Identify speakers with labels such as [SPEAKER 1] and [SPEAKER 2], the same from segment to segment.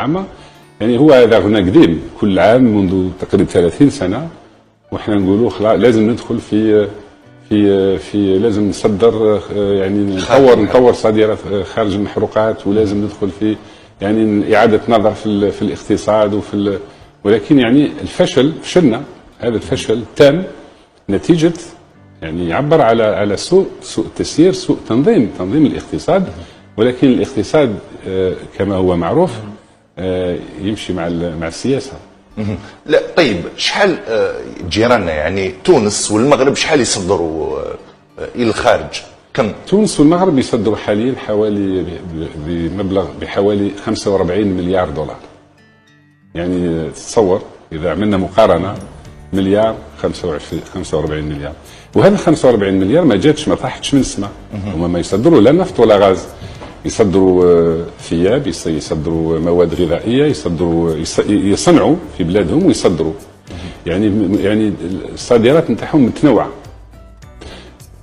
[SPEAKER 1] عامة. يعني هو هذا غنى قديم، كل عام منذ تقريبا 30 سنة وإحنا نقولوا خلاص لازم ندخل في لازم نصدر، يعني نطور صادرات خارج المحروقات، ولازم ندخل في يعني إعادة نظر في الاقتصاد ولكن يعني فشلنا. هذا الفشل تام نتيجة يعني يعبر على سوء تسيير، سوء تنظيم الاقتصاد. ولكن الاقتصاد كما هو معروف يمشي مع السياسة.
[SPEAKER 2] لا طيب، شحال جيراننا يعني تونس والمغرب شحال يصدروا الى الخارج؟ كم؟
[SPEAKER 1] تونس والمغرب يصدروا حاليا حوالي بمبلغ بحوالي 45 مليار دولار. يعني تصور اذا عملنا مقارنه، مليار 45 مليار، وهذا 45 مليار ما جاتش ما طاحتش من السماء. هما ما يصدروا لا نفط ولا غاز، يصدروا ثياب، يصدروا مواد غذائيه، يصنعوا في بلادهم ويصدروا. يعني الصادرات نتاعهم متنوعه،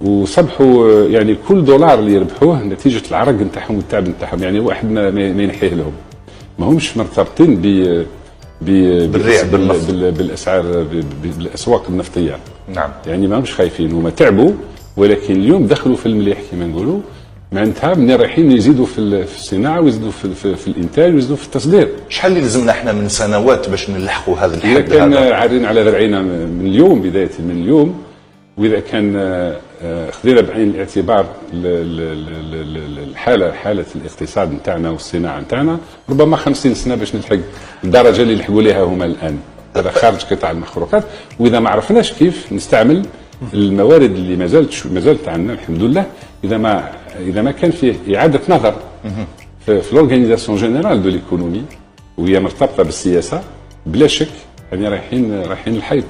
[SPEAKER 1] وصبحوا يعني كل دولار اللي يربحوه نتيجه العرق نتاعهم والتعب نتاعهم. يعني واحد ما ينحيه لهم، ما همش مرتبطين بالاسعار بالاسواق النفطيه.
[SPEAKER 2] نعم.
[SPEAKER 1] يعني ما همش خايفين، هما تعبوا ولكن اليوم دخلوا في المليح كما نقولوا. معناتها من رايحين يزيدوا في الصناعه ويزيدوا في الانتاج ويزيدوا في التصدير.
[SPEAKER 2] شحال اللي لزمنا احنا من سنوات باش نلحقوا هذا الحد؟
[SPEAKER 1] اذا كان عارين على ذرعنا من اليوم، بدايه من اليوم، واذا كان خذينا بعين الاعتبار حاله الاقتصاد نتاعنا والصناعه نتاعنا، ربما 50 سنه باش نلحق الدرجه اللي لحقوا لها هما الان. هذا خارج قطاع المحروقات. واذا ما عرفناش كيف نستعمل الموارد اللي ما زالت عندنا الحمد لله، اذا ما كان فيه اعاده نظر في لورغانيزاسيون جينيرال دو ليكونومي وهي مرتبطه بالسياسه، بلا شك يعني رايحين الحيط.